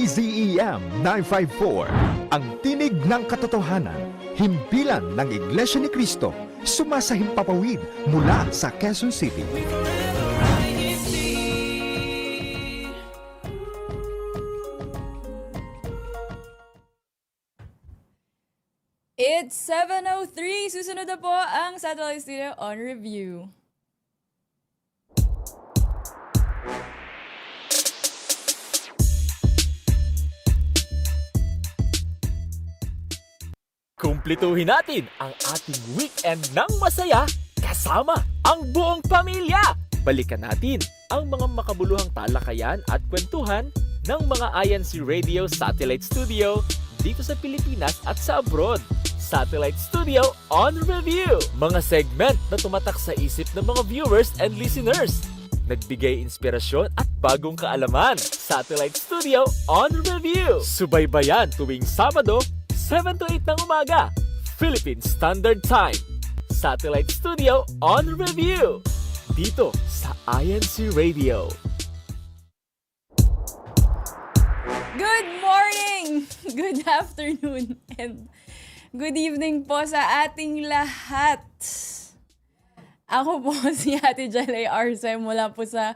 DZEM 954, ang tinig ng katotohanan, himpilan ng Iglesia ni Cristo, sumasahimpapawid mula sa Quezon City. It's 7:03. Susunod na po ang Satellite Studio on Review. Kumplituhin natin ang ating weekend ng masaya kasama ang buong pamilya. Balikan natin ang mga makabuluhang talakayan at kwentuhan ng mga INCRadio Satellite Studio dito sa Pilipinas at sa abroad. Satellite Studio on Review. Mga segment na tumatak sa isip ng mga viewers and listeners. Nagbigay inspirasyon at bagong kaalaman. Satellite Studio on Review. Subaybayan tuwing Sabado, 7 to 8 ng umaga, Philippine Standard Time. Satellite Studio on Review. Dito sa INCRadio. Good morning! Good afternoon! And good evening po sa ating lahat. Ako po si Ate Jalay Arce mula po sa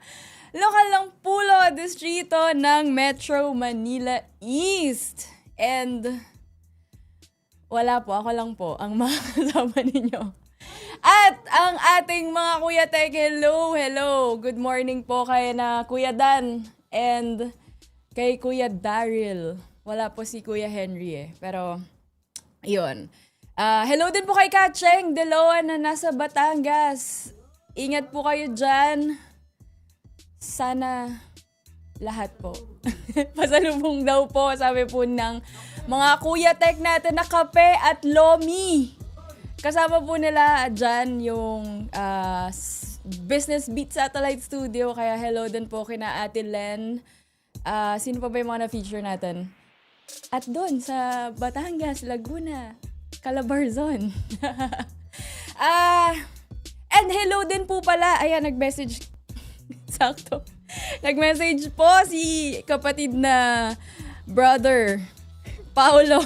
lokal ng Pulo, distrito ng Metro Manila East. And wala po, ako lang po ang makakasama ninyo. At ang ating mga Kuya Tek, hello, hello. Good morning po kay na Kuya Dan and kay Kuya Daryl. Wala po si Kuya Henry pero yun. Hello din po kay Kacheng Deloa na nasa Batangas. Ingat po kayo dyan. Sana lahat po. Pasalubong daw po, sabi po ng mga Kuya Tek natin na kape at lomi. Kasama po nila dyan yung Business Beat Satellite Studio. Kaya hello din po kina Ate Len. Sino pa ba yung mga na-feature natin? At doon sa Batangas, Laguna, Calabarzon. And hello din po pala. Ayan, nag-message. Sakto. Nag-message po si kapatid na brother, Paolo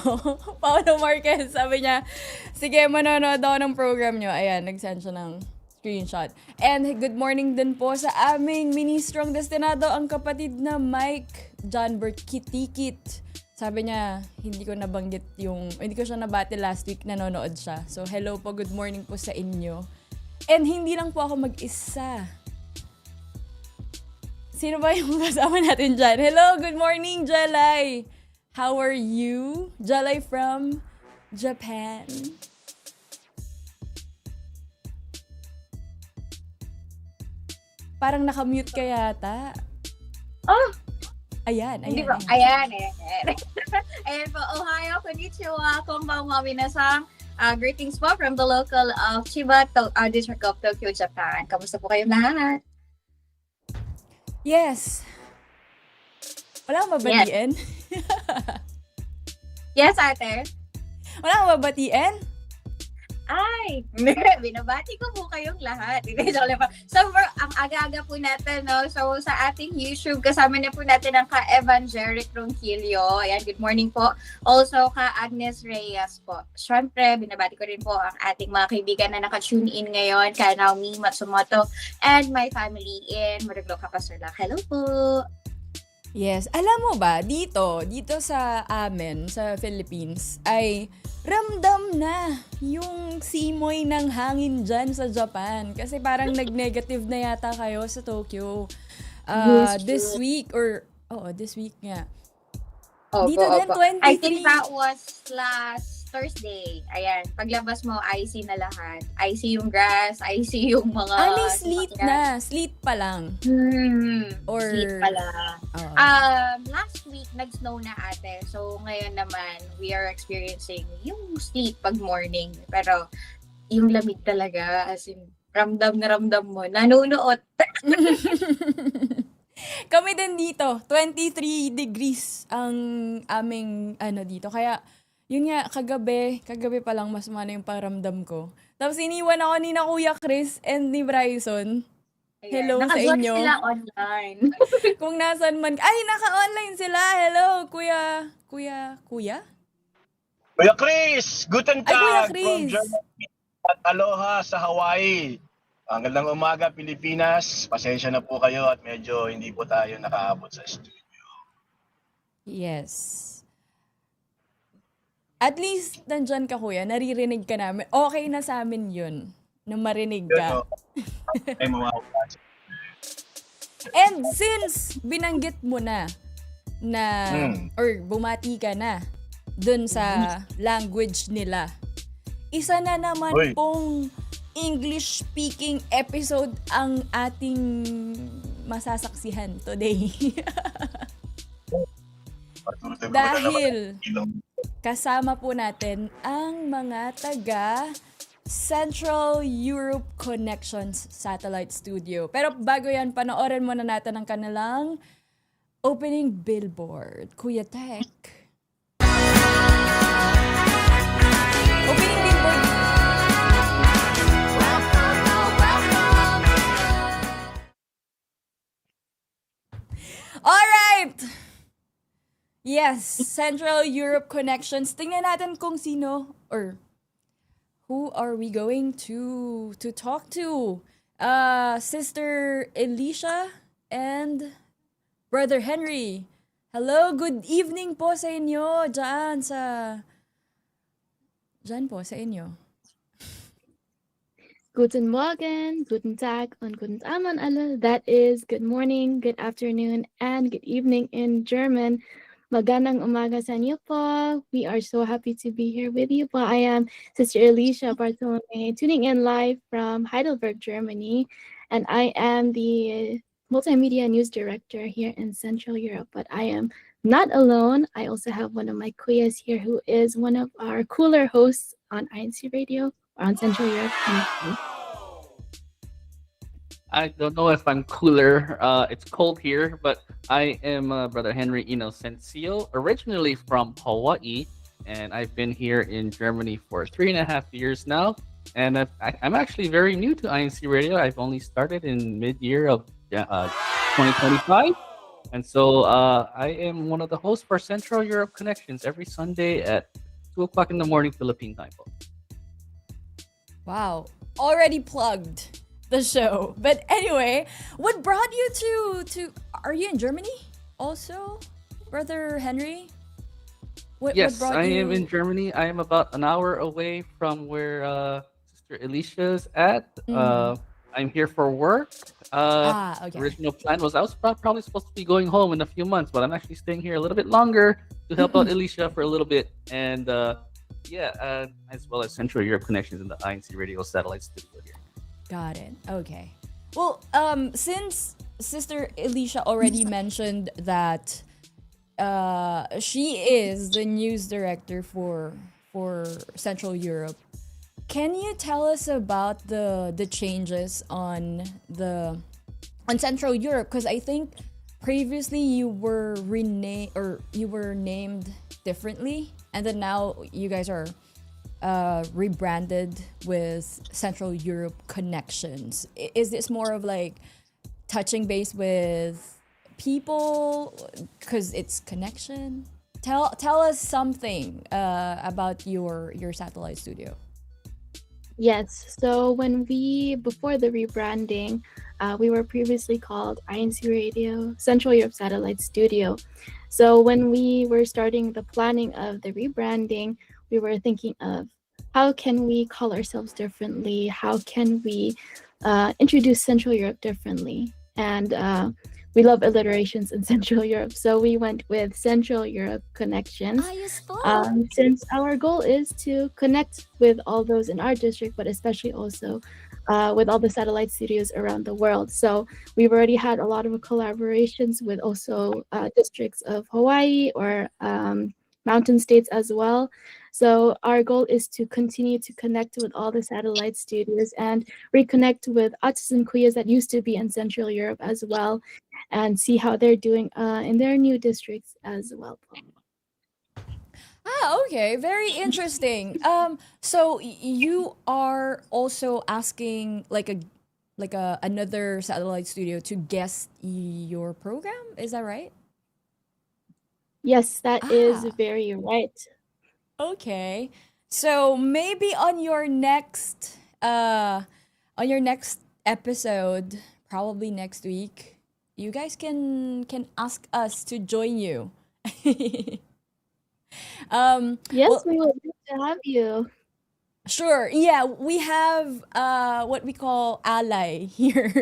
Marquez. Sabi niya, sige, manonood ako ng program nyo. Ayan, nag-send siya ng screenshot. And good morning din po sa aming ministrong destinado, ang kapatid na Mike John Bert Kitikit. Sabi niya, hindi ko siya nabati last week, nanonood siya. So, hello po, good morning po sa inyo. And hindi lang po ako mag-isa. Sino ba yung kasama natin dyan? Hello, good morning, Jalay. How are you? Jalay from Japan. Parang nakamute ka yata. Oh! Ayan. Ayan. Ayan po, Ohio, konnichiwa, konbanwa, minasang. Greetings po from the local of Chiba, district of Tokyo, Japan. Kamusta po kayong lahat? Yes. Wala kang babatiin? Yes, ate. Wala kang babatiin? Ay, binabati ko po kayong lahat. So, ang aga-aga po natin, no? So, sa ating YouTube, kasama na po natin ang ka-Evangelic Ronquillo. Ayan, good morning po. Also, ka-Agnes Reyes po. Siyempre, binabati ko rin po ang ating mga kaibigan na naka-tune in ngayon, ka Naomi Matsumoto, and my family in Maragloca, Pasurla. Hello po! Yes. Alam mo ba, dito sa amin, sa Philippines, ay ramdam na yung simoy ng hangin dyan sa Japan. Kasi parang nag-negative na yata kayo sa Tokyo. This week, this week nga. Dito din, 23. I think that was last Thursday. Ayan, paglabas mo, icy na lahat. Icy yung grass, icy yung mga... may sleet na. Sleet pa lang. Or... Sleet pala. Last week, nag-snow na ate. So, ngayon naman, we are experiencing yung sleet pag morning. Pero, yung lamig talaga, as in, ramdam na ramdam mo. Nanunuot. Kami din dito, 23 degrees ang aming dito. Kaya, yun nga, kagabi pa lang mas mana yung paramdam ko. Tapos iniwan ako ni na Kuya Chris and ni Bryson. Ayan. Hello sa Naka-join inyo. sila online. Kung nasan man. Ay, naka-online sila. Hello, kuya. Kuya? Kuya Chris, guten Ay, Kuya Tag from Chris. Germany at aloha sa Hawaii. Magandang umaga, Pilipinas. Pasensya na po kayo at medyo hindi po tayo nakaabot sa studio. Yes. At least, nandyan ka, kuya. Naririnig ka namin. Okay na sa amin yun. Na marinig Yun, ka. no? Ay, mawawala. And since binanggit mo na or bumati ka na dun sa language nila, isa na naman Uy. pong English-speaking episode ang ating masasaksihan today. Dahil kasama po natin ang mga taga Central Europe Connections Satellite Studio. Pero bago yan, panoorin muna natin ang kanilang opening billboard. Kuya Tech. Opening billboard. Alright! Yes, Central Europe Connections. Tingnan natin kung sino or who are we going to talk to? Sister Alicia and Brother Henry. Hello, good evening po sa inyo dyan po sa inyo. Guten Morgen, guten Tag, und guten Abend alle. That is good morning, good afternoon, and good evening in German. Magandang umaga sa inyo po. We are so happy to be here with you po. I am Sister Alicia Bartolome, tuning in live from Heidelberg, Germany, and I am the Multimedia News Director here in Central Europe. But I am not alone. I also have one of my kuyas here who is one of our cooler hosts on INCRadio or on Central Europe. I don't know if I'm cooler. It's cold here, but I am Brother Henry Inocencio, originally from Hawaii, and I've been here in Germany for 3.5 years now. And I'm actually very new to INCRadio. I've only started in mid-year of 2025. And so I am one of the hosts for Central Europe Connections every Sunday at 2 o'clock in the morning Philippine time. Wow, already plugged the show. But anyway, what brought you to are you in Germany also, Brother Henry? Yes, what brought I you... am in Germany. I am about an hour away from where Sister Alicia's at. I'm here for work. okay. Original plan was I was probably supposed to be going home in a few months, but I'm actually staying here a little bit longer to help out Alicia for a little bit. And as well as Central Europe Connections in the INCRadio satellite studio here. Got it. Okay. Well, since Sister Alicia already mentioned that she is the news director for Central Europe, can you tell us about the changes on Central Europe? Because I think previously you were named differently, and then now you guys are rebranded with Central Europe Connections. Is this more of like touching base with people because it's connection? Tell us something about your satellite studio. Yes, so before the rebranding, we were previously called INCRadio Central Europe Satellite Studio. So when we were starting the planning of the rebranding, we were thinking of how can we call ourselves differently? How can we introduce Central Europe differently? And we love alliterations in Central Europe, so we went with Central Europe Connections. Since our goal is to connect with all those in our district, but especially also with all the satellite studios around the world. So we've already had a lot of collaborations with also districts of Hawaii or mountain states as well. So our goal is to continue to connect with all the satellite studios and reconnect with artists and kuyas that used to be in Central Europe as well, and see how they're doing in their new districts as well. Okay, very interesting. So you are also asking like like another satellite studio to guest your program. Is that right? Yes, that is Ah, very right. okay. So maybe on your next episode, probably next week, you guys can ask us to join you. Yes, Well, we would love to have you. sure. Yeah, we have what we call ally here.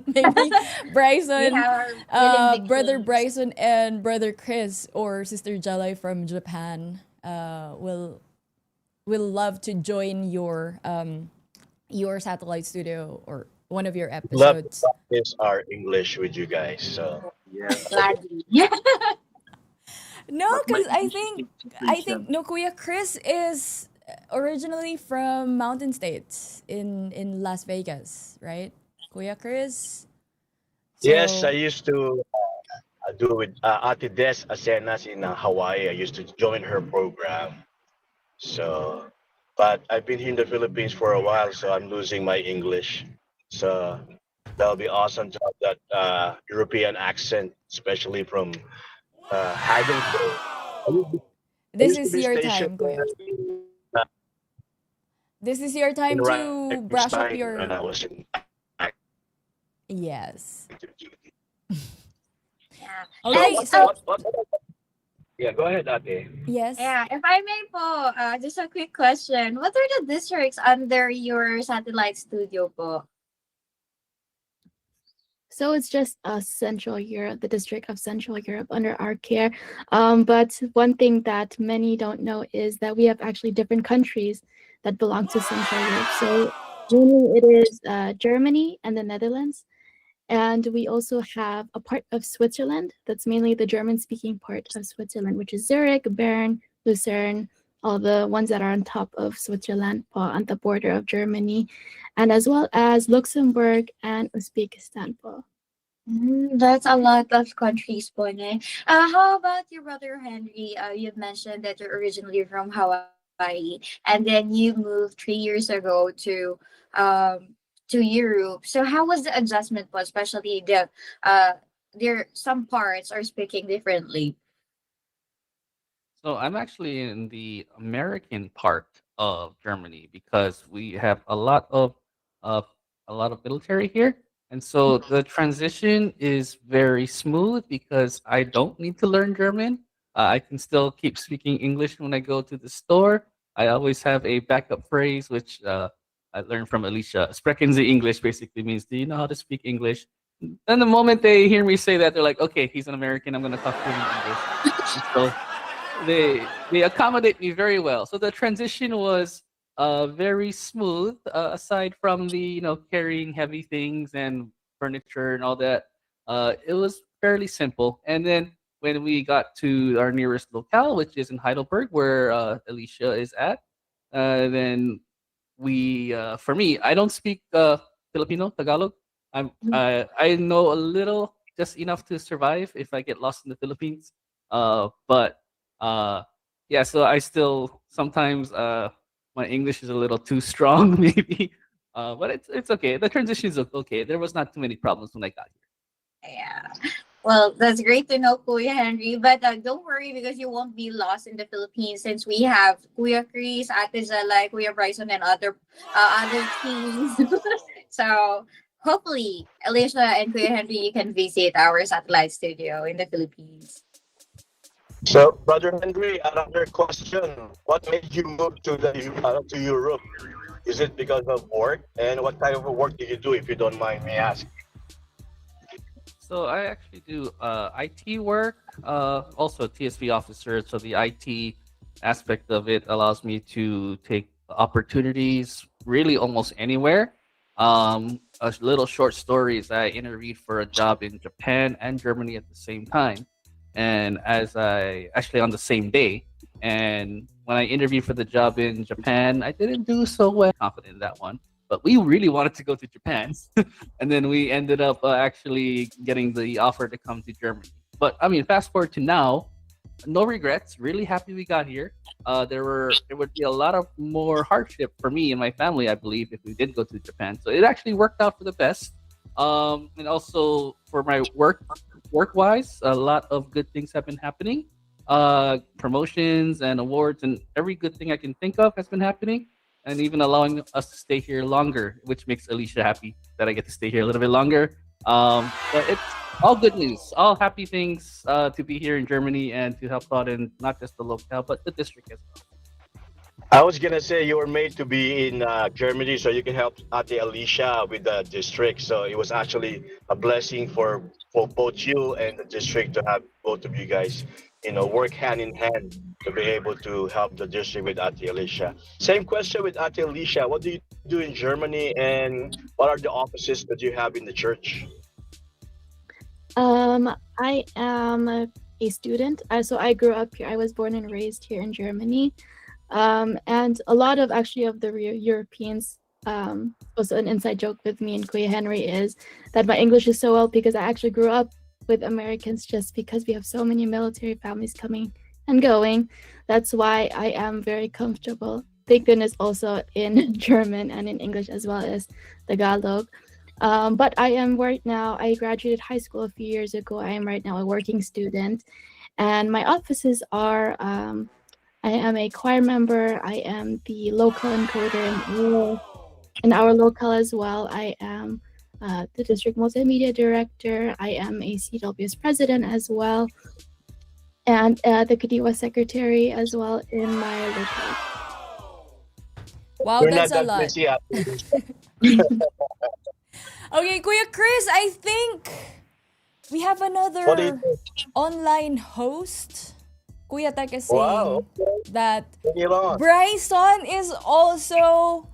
Maybe We Bryson, have our willing brother victims. Bryson and brother Chris or sister Jalai from Japan will love to join your satellite studio or one of your Love to episodes. practice our English with you guys. So yeah. Gladly. No, But my because English is I think insufficient. no, Kuya Chris is originally from Mountain States in Las Vegas, right? Kuya Chris. Yes, I So used to do with Ate Des Asenas in Hawaii. I used to join her program. So, but I've been here in the Philippines for a while, so I'm losing my English. So that'll be awesome to have that European accent, especially from Haddonfield. I used to, I this used to is be your stationed time, Kuya. This is your in time to brush up Ramstein when your I was in yes. active duty. Yeah. So And Okay, what, so yeah, go ahead, Ate. yes. yeah, if I may po, just a quick question. What are the districts under your satellite studio po? So it's just Central Europe, the District of Central Europe under our care. But one thing that many don't know is that we have actually different countries that belong to Central Europe. So mainly it is Germany and the Netherlands. And we also have a part of Switzerland that's mainly the German speaking part of Switzerland, which is Zurich, Bern, Lucerne, all the ones that are on top of Switzerland, on the border of Germany, and as well as Luxembourg and Uzbekistan. That's a lot of countries po, ne? How about your brother Henry? You mentioned that you're originally from Hawaii, and then you moved 3 years ago to Europe. So how was the adjustment po, especially there some parts are speaking differently. So I'm actually in the American part of Germany because we have uh, a lot of military here, and so the transition is very smooth because I don't need to learn German. I can still keep speaking English when I go to the store. I always have a backup phrase which I learned from Alicia. Sprechen Sie English basically means, do you know how to speak English? And the moment they hear me say that, they're like, okay, he's an American. I'm going to talk to him in English. And so they accommodate me very well. So the transition was very smooth. Aside from the carrying heavy things and furniture and all that, it was fairly simple. And then when we got to our nearest locale, which is in Heidelberg, where Alicia is at, then for me, I don't speak Filipino Tagalog. I know a little, just enough to survive if I get lost in the Philippines. But uh, yeah, so I still sometimes my English is a little too strong, maybe. But it's okay. The transition is okay. There was not too many problems when I got here. Yeah. Well, that's great to know, Kuya Henry. But don't worry because you won't be lost in the Philippines since we have Kuya Chris, Ate Zala, Kuya Bryson, and other teams. So hopefully, Alicia and Kuya Henry, you can visit our satellite studio in the Philippines. So, Brother Henry, another question. What made you move to Europe? Is it because of work? And what kind of work do you do, if you don't mind me asking? So I actually do IT work, also TSP officer. So the IT aspect of it allows me to take opportunities really almost anywhere. A little short story is I interviewed for a job in Japan and Germany at the same time, and as I actually on the same day. And when I interviewed for the job in Japan, I didn't do so well. Confident in that one, but we really wanted to go to Japan. And then we ended up actually getting the offer to come to Germany. But I mean, fast forward to now, no regrets. Really happy we got here. There would be a lot of more hardship for me and my family, I believe, if we did go to Japan. So it actually worked out for the best. And also for my work wise, a lot of good things have been happening. Promotions and awards and every good thing I can think of has been happening, and even allowing us to stay here longer, which makes Alicia happy that I get to stay here a little bit longer. But it's all good news, all happy things to be here in Germany and to help out in not just the locale but the district as well. I was gonna say you were made to be in Germany so you can help Ate Alicia with the district. So it was actually a blessing for both you and the district to have both of you guys, work hand in hand to be able to help the district with Ate Alicia. Same question with Ate Alicia. What do you do in Germany, and what are the offices that you have in the church? I am a student. So I grew up here. I was born and raised here in Germany. And a lot of actually of the Europeans, also an inside joke with me and Kuya Henry is that my English is so well because I actually grew up with Americans just because we have so many military families coming and going. That's why I am very comfortable. Thank goodness also in German and in English as well as Tagalog. But I am right now, I graduated high school a few years ago. I am right now a working student. And my offices are, I am a choir member. I am the local encoder in our local as well. I am the district multimedia director. I am a CWS president as well. And the Kadiwa secretary as well in my local. Wow, You're that's not a that lot. busy. Okay, Kuya Chris, I think we have What do you another think? online host. Kuya Tek is Wow. saying that Bring it on. Bryson is also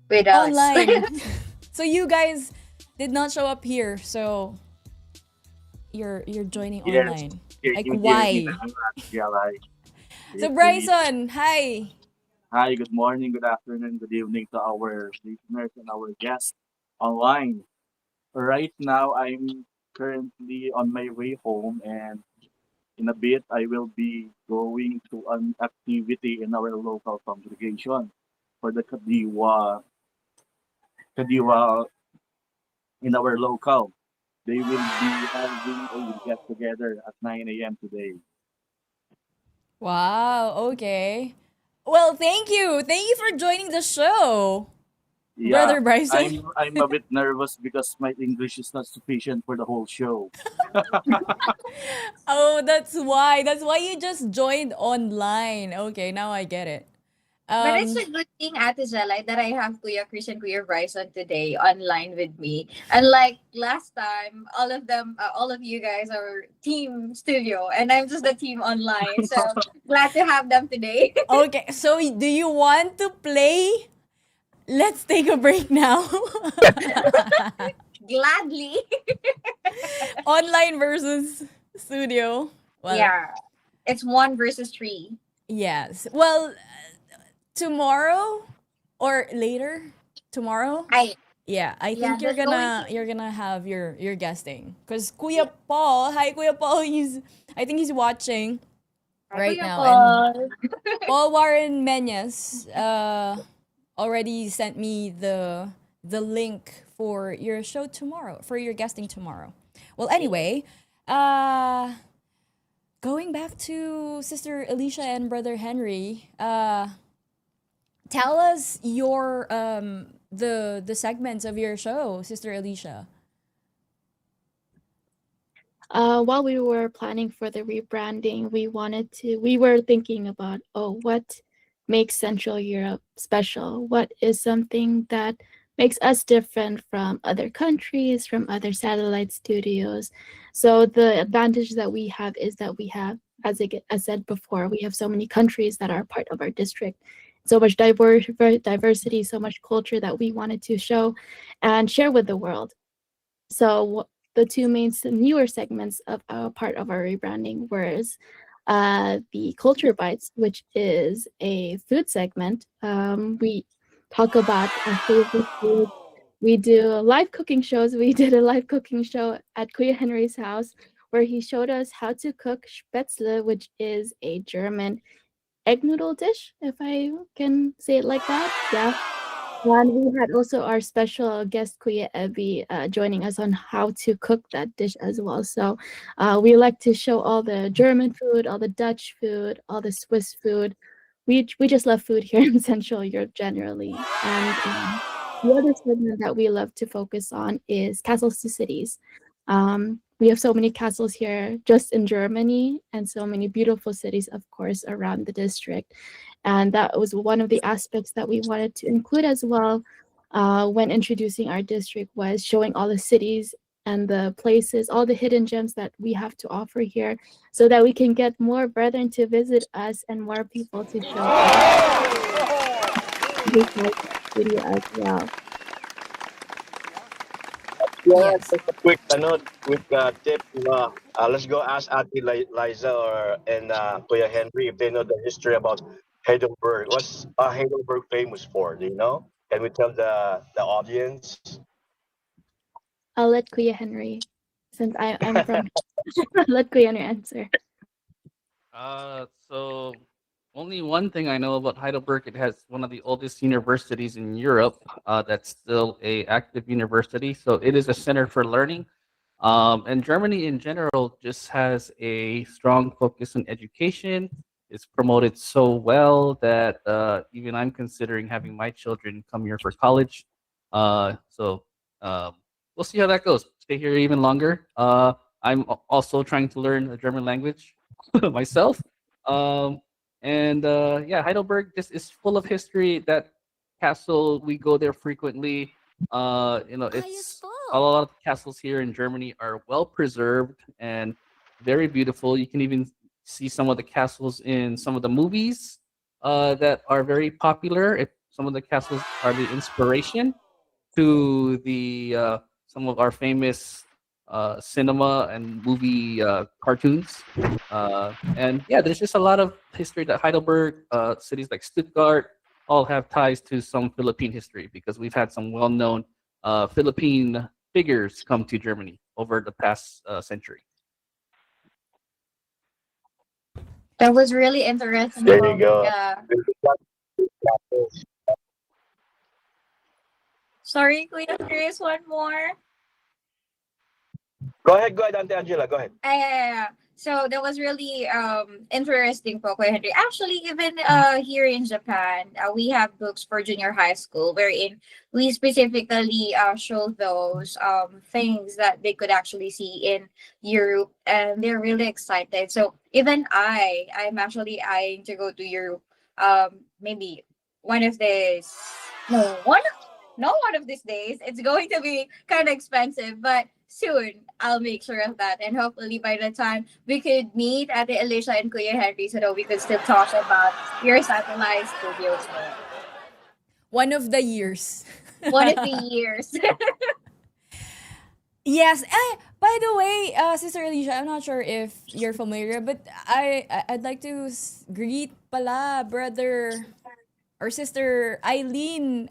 With us. online. So you guys did not show up here, so you're joining Yes, online. can Like you hear me why? now? Yeah, like, So yes, please. Bryson, hi. Hi, good morning, good afternoon, good evening to our listeners and our guests online. Right now, I'm currently on my way home, and in a bit, I will be going to an activity in our local congregation for the Kadiwa in our local. They will be having a get together at 9 a.m. today. Wow, okay. Well, thank you. Thank you for joining the show, Yeah, Brother Bryson. I'm a bit nervous because my English is not sufficient for the whole show. Oh, that's why. That's why you just joined online. Okay, now I get it. But it's Um, a good thing, Ate Jelay, that I have Kuya Chris and Kuya Bryson today online with me. Unlike last time, all of you guys are team studio, and I'm just the team online. So glad to have them today. okay, so do you want to play? Let's take a break now. Gladly. Online versus studio. Well, Yeah. It's 1 versus 3. yes. Well, tomorrow or later tomorrow. I Yeah, I yeah, think you're that's going gonna to you're gonna have your guesting because Kuya Paul, hi Kuya Paul, I think he's watching right Kuya now, and Paul. Paul Warren Menyes already sent me the link for your show tomorrow, for your guesting tomorrow. Well, anyway, going back to Sister Alicia and Brother Henry, tell us your the segments of your show, Sister Alicia. While we were planning for the rebranding, we were thinking about, what makes Central Europe special? What is something that makes us different from other countries, from other satellite studios? So the advantage that we have is that we have, as I said before, we have so many countries that are part of our district, so much diversity, so much culture that we wanted to show and share with the world. So the two newer segments of our part of our rebranding was the Culture Bites, which is a food segment. We talk about our favorite food. We do live cooking shows. We did a live cooking show at Kuya Henry's house where he showed us how to cook Spätzle, which is a German egg noodle dish, if I can say it like that. Yeah. And we had also our special guest Kuya Ebi joining us on how to cook that dish as well. So we like to show all the German food, all the Dutch food, all the Swiss food. We just love food here in Central Europe generally. And the other segment that we love to focus on is castles to cities. We have so many castles here just in Germany and so many beautiful cities, of course, around the district. And that was one of the aspects that we wanted to include as well when introducing our district, was showing all the cities and the places, all the hidden gems that we have to offer here, so that we can get more brethren to visit us and more people to show us this video as well. Yeah, Yes. just a quick, quick tip. Let's go ask Ate Liza and Kuya Henry if they know the history about Heidelberg. What's Heidelberg famous for? Do you know? Can we tell the audience? I'll let Kuya Henry, since I'm from, let Kuya Henry answer. So only one thing I know about Heidelberg, it has one of the oldest universities in Europe, that's still a active university. So it is a center for learning. And Germany in general just has a strong focus on education. It's promoted so well that even I'm considering having my children come here for college. So we'll see how that goes. Stay here even longer. I'm also trying to learn the German language myself. Um, and yeah, Heidelberg just is full of history. That castle, we go there frequently. It's a lot of the castles here in Germany are well preserved and very beautiful. You can even see some of the castles in some of the movies that are very popular. If some of the castles are the inspiration to the some of our famous cinema and movie cartoons. And yeah, there's just a lot of history that Heidelberg, cities like Stuttgart, all have ties to some Philippine history because we've had some well-known Philippine figures come to Germany over the past century. That was really interesting. There you go. Yeah. Sorry, Kuya Chris, one more. Go ahead, Auntie Angela. Go ahead. Yeah. So that was really interesting po, Kuya Henry. Actually, even here in Japan, we have books for junior high school wherein we specifically show those things that they could actually see in Europe, and they're really excited. So even I'm actually eyeing to go to Europe. Maybe one of these. No, one of these days. It's going to be kind of expensive, but soon I'll make sure of that. And hopefully by the time we could meet at the Alicia and Kuya Henry so that we could still talk about your satellite studios. One of the years. One of the years. Yes. By the way, Sister Alicia, I'm not sure if you're familiar, but I'd like to greet pala brother or Sister Eileen.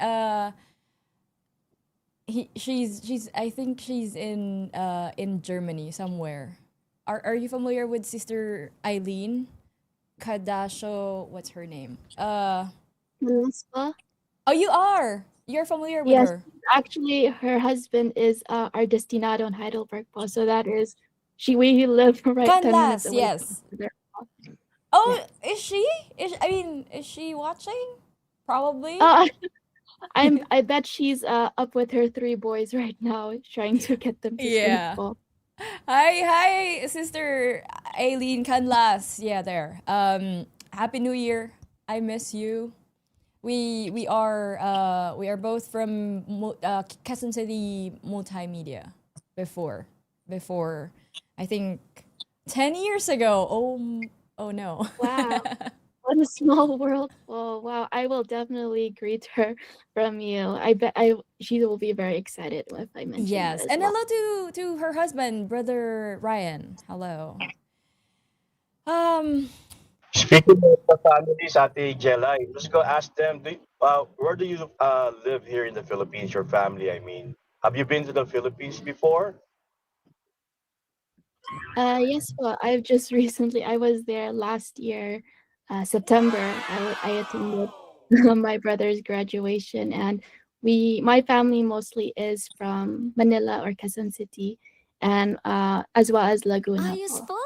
She's I think she's in Germany somewhere. Are you familiar with Sister Eileen Kadasho? What's her name? Melissa? Oh, you are. You're familiar with Yes, her. actually, her husband is our destinado in Heidelberg po. So that is, we live right 10 minutes Canlas, away yes. from there. Oh, Yeah. is she? Is she watching? Probably. I bet she's up with her 3 boys right now, trying to get them to sleep Yeah. po. Hi, Sister Aileen Canlas. Yeah, there. Happy New Year. I miss you. We are both from Quezon City Multimedia before I think 10 years ago. Oh no. Wow. What a small world. Oh, wow. I will definitely greet her from you. I bet she will be very excited if I mention Yes. that as And well. hello to her husband, brother Ryan. Hello. Speaking of the families, Ate Jella, let's go ask them. Where do you live here in the Philippines? Your family, I mean. Have you been to the Philippines before? Yes, well, I've just recently, I was there last year, September. I attended my brother's graduation, and my family mostly is from Manila or Quezon City, and as well as Laguna po.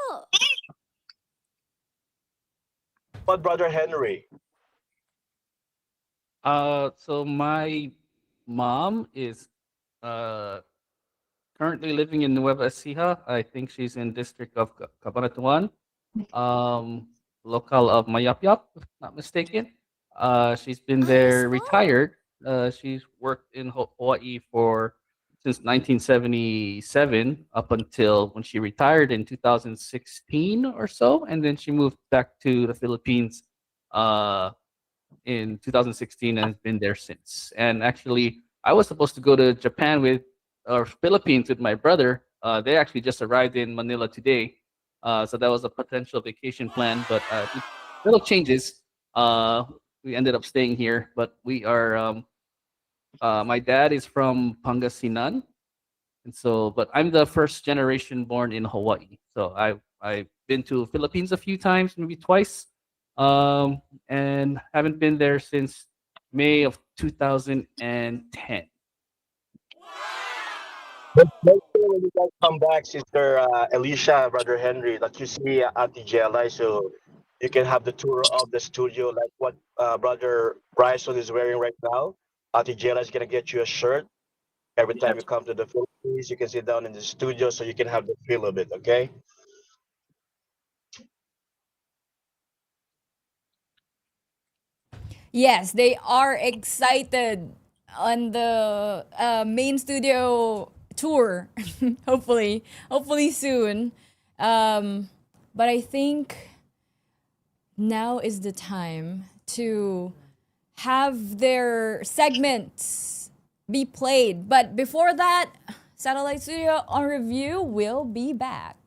What brother Henry? So my mom is uh currently living in Nueva Ecija. I think she's in district of Cabanatuan, um, local of Mayapyap, if not mistaken. She's been there retired. She's worked in Hawaii for since 1977 up until when she retired in 2016 or so, and then she moved back to the Philippines uh, in 2016 and has been there since. And actually, I was supposed to go to Japan with or Philippines with my brother. They actually just arrived in Manila today, so that was a potential vacation plan. But little changes. We ended up staying here, but we are. My dad is from Pangasinan, and so, but I'm the first generation born in Hawaii. So I've been to Philippines a few times, maybe twice, and haven't been there since May of 2010. Make sure when you guys come back, Sister Alicia, Brother Henry, that you see Ate Jelly, so you can have the tour of the studio, like what Brother Bryson is wearing right now. Ate Jelly is gonna get you a shirt every time you come to the Philippines. You can sit down in the studio, so you can have the feel of it. Okay. Yes, they are excited on the main studio tour. hopefully soon. But I think now is the time to have their segments be played. But before that, Satellite Studio on Review will be back.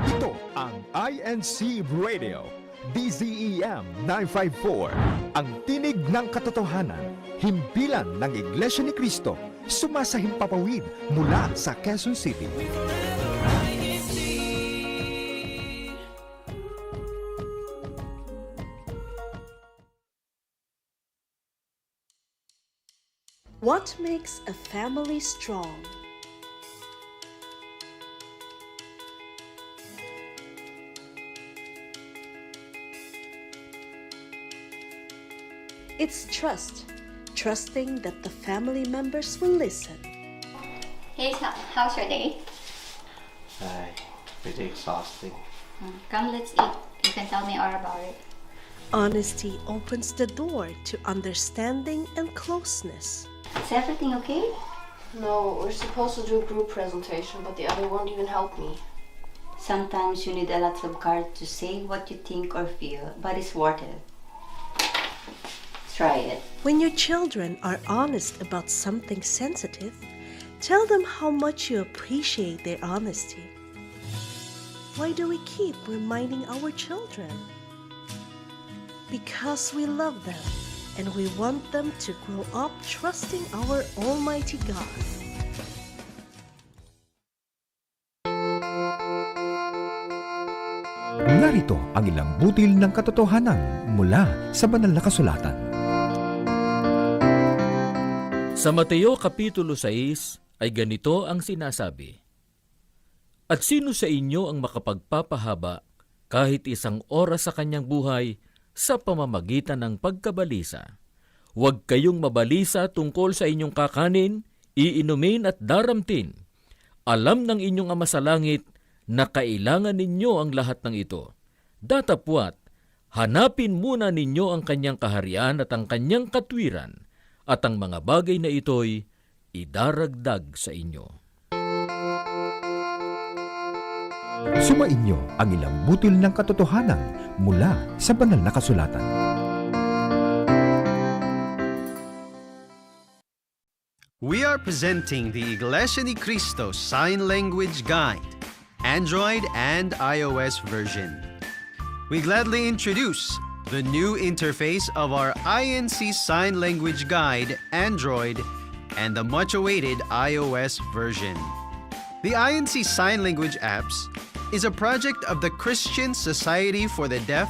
Ito ang INCRadio, DZEM 954, ang tinig ng katotohanan, himpilan ng Iglesia ni Cristo, sumasahimpapawid mula sa Quezon City. What makes a family strong? It's trust. Trusting that the family members will listen. Hey, how's your day? Pretty exhausting. Come, let's eat. You can tell me all about it. Honesty opens the door to understanding and closeness. Is everything okay? No, we're supposed to do a group presentation, but the other won't even help me. Sometimes you need a lot of courage to say what you think or feel, but it's worth it. Try it. When your children are honest about something sensitive, tell them how much you appreciate their honesty. Why do we keep reminding our children? Because we love them and we want them to grow up trusting our Almighty God. Narito ang ilang butil ng katotohanan mula sa banal na kasulatan. Sa Mateo Kapitulo 6 ay ganito ang sinasabi, "At sino sa inyo ang makapagpapahaba kahit isang oras sa kanyang buhay sa pamamagitan ng pagkabalisa? Huwag kayong mabalisa tungkol sa inyong kakanin, iinumin at daramtin. Alam ng inyong Ama sa langit na kailangan ninyo ang lahat ng ito. Datapwat, hanapin muna ninyo ang kanyang kaharian at ang kanyang katwiran, at ang mga bagay na ito'y idaragdag sa inyo." Sumainyo ang ilang butil ng katotohanan mula sa banal na kasulatan. We are presenting the Iglesia ni Cristo Sign Language Guide, Android and iOS version. We gladly introduce the new interface of our INC Sign Language Guide, Android and the much-awaited iOS version. The INC Sign Language Apps is a project of the Christian Society for the Deaf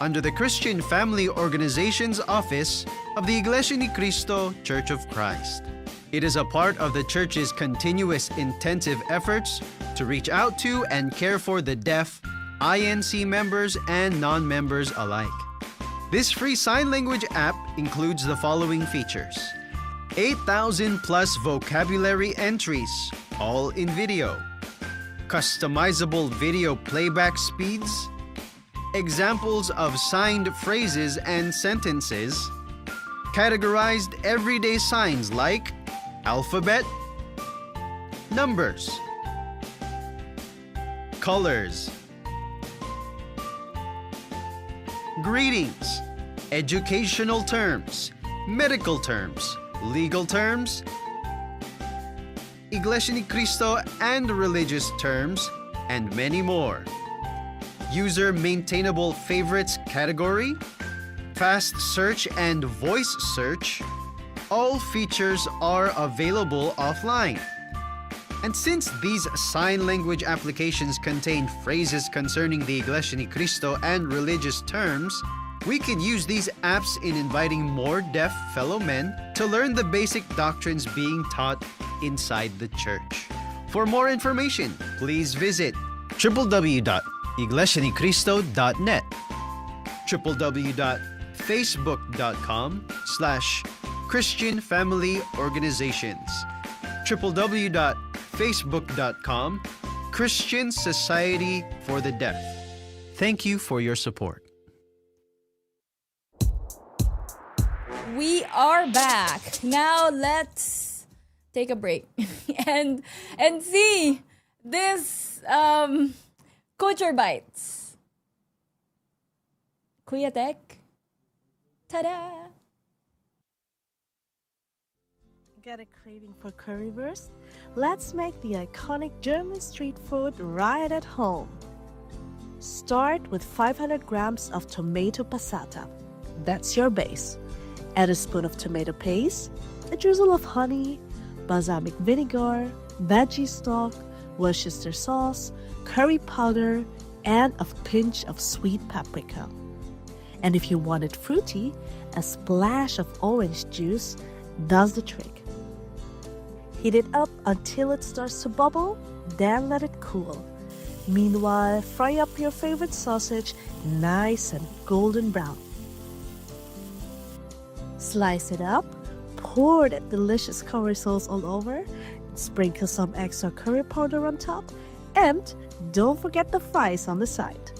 under the Christian Family Organizations Office of the Iglesia ni Cristo Church of Christ. It is a part of the church's continuous intensive efforts to reach out to and care for the deaf, INC members and non-members alike. This free sign language app includes the following features: 8,000 plus vocabulary entries, all in video, customizable video playback speeds, examples of signed phrases and sentences, categorized everyday signs like alphabet, numbers, colors, greetings, educational terms, medical terms, legal terms, Iglesia ni Cristo and religious terms, and many more. User maintainable favorites category, fast search and voice search, all features are available offline. And since these sign language applications contain phrases concerning the Iglesia ni Cristo and religious terms, we can use these apps in inviting more deaf fellow men to learn the basic doctrines being taught inside the church. For more information, please visit www.iglesianicristo.net, www.facebook.com/Christian Family Organizations, www.facebook.com Christian Society for the Deaf. Thank you for your support. We are back. Now let's take a break and see this Culture Bites. Kuya Tek. Ta-da! Got a craving for currywurst? Let's make the iconic German street food right at home. Start with 500 grams of tomato passata. That's your base. Add a spoon of tomato paste, a drizzle of honey, balsamic vinegar, veggie stock, Worcestershire sauce, curry powder, and a pinch of sweet paprika. And if you want it fruity, a splash of orange juice does the trick. Heat it up until it starts to bubble, then let it cool. Meanwhile, fry up your favorite sausage nice and golden brown. Slice it up, pour that delicious curry sauce all over, sprinkle some extra curry powder on top, and don't forget the fries on the side.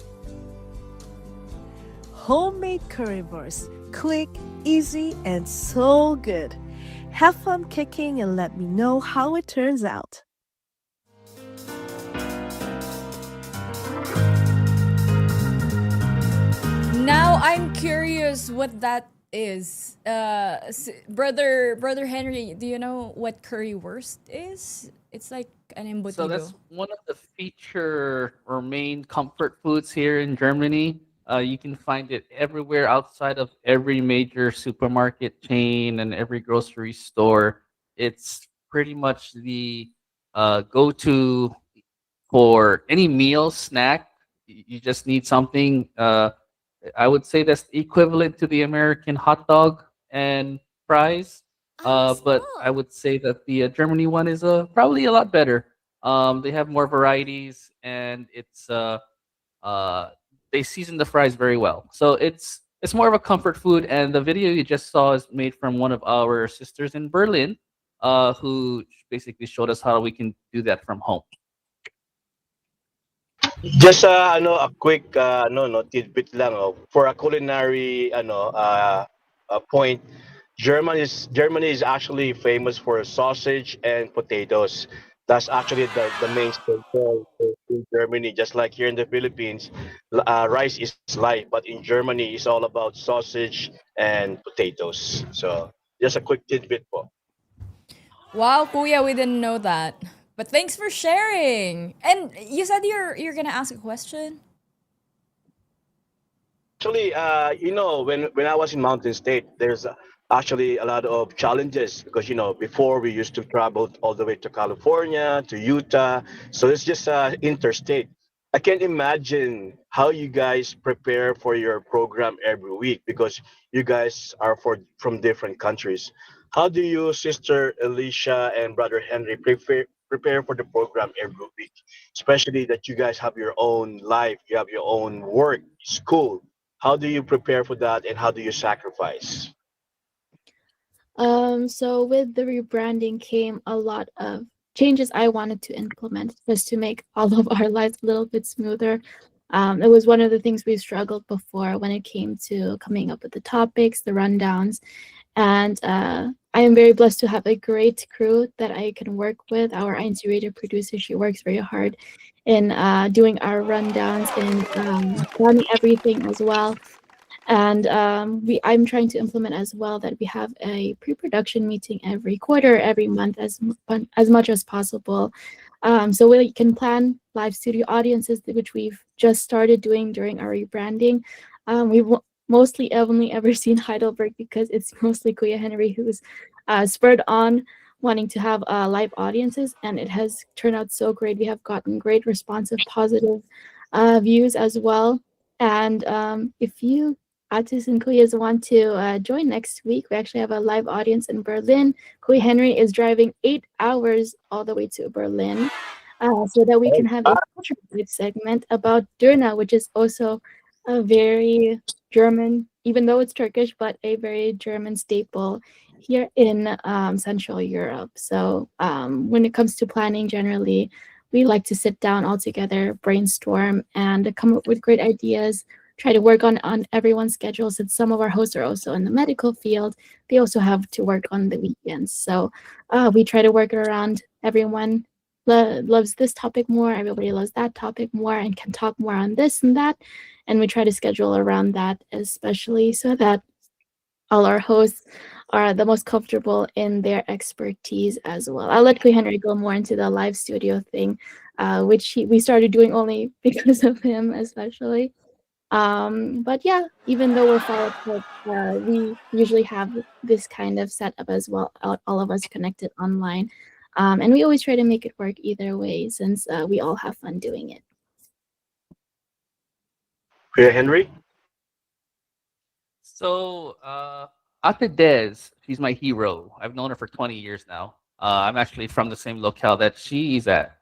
Homemade currywurst, quick, easy, and so good. Have fun cooking and let me know how it turns out. Now I'm curious what that is. Brother Henry, do you know what currywurst is? It's like an embutido. So that's one of the feature or main comfort foods here in Germany. You can find it everywhere outside of every major supermarket chain and every grocery store. It's pretty much the go-to for any meal snack. You just need something. I would say that's equivalent to the American hot dog and fries. But I would say that the Germany one is probably a lot better. They have more varieties, and it's they season the fries very well. So it's more of a comfort food. And the video you just saw is made from one of our sisters in Berlin, who basically showed us how we can do that from home. Just a quick tidbit lang for a culinary point. Germany is actually famous for sausage and potatoes. That's actually the main staple in Germany. Just like here in the Philippines, rice is life, but in Germany it's all about sausage and potatoes. So just a quick tidbit po. Wow, Kuya, we didn't know that. But thanks for sharing. And you said you're gonna ask a question. Actually, when I was in Mountain State, there's actually a lot of challenges because before we used to travel all the way to California to Utah, so it's just interstate. I can't imagine how you guys prepare for your program every week because you guys are from different countries. How do you, Sister Alicia and Brother Henry, prepare for the program every week, especially that you guys have your own life, you have your own work, school? How do you prepare for that, and how do you sacrifice? So with the rebranding came a lot of changes I wanted to implement just to make all of our lives a little bit smoother. It was one of the things we struggled before when it came to coming up with the topics, the rundowns, and I am very blessed to have a great crew that I can work with. Our INC radio producer, she works very hard in doing our rundowns and planning everything as well. And I'm trying to implement as well that we have a pre-production meeting every quarter, every month, as much as possible. So we can plan live studio audiences, which we've just started doing during our rebranding. We've mostly only ever seen Heidelberg because it's mostly Kuya Henry who's spurred on wanting to have live audiences, and it has turned out so great. We have gotten great responsive, positive views as well. And if you artists and Kuyas want to join next week, we actually have a live audience in Berlin. Kuya Henry is driving 8 hours all the way to Berlin so that we can have a culture segment about Dürner, which is also a very German, even though it's Turkish, but a very German staple here in Central Europe. So when it comes to planning, generally, we like to sit down all together, brainstorm, and come up with great ideas. Try to work on everyone's schedule, since some of our hosts are also in the medical field. They also have to work on the weekends. So we try to work it around. Everyone loves this topic more. Everybody loves that topic more and can talk more on this and that. And we try to schedule around that, especially so that all our hosts are the most comfortable in their expertise as well. I'll let Kuya Henry go more into the live studio thing, which we started doing only because of him, especially. But yeah, even though we're far apart, we usually have this kind of setup as well, all of us connected online. And we always try to make it work either way, since we all have fun doing it. Kuya Henry? So, Ate Des, she's my hero. I've known her for 20 years now. I'm actually from the same locale that she's at.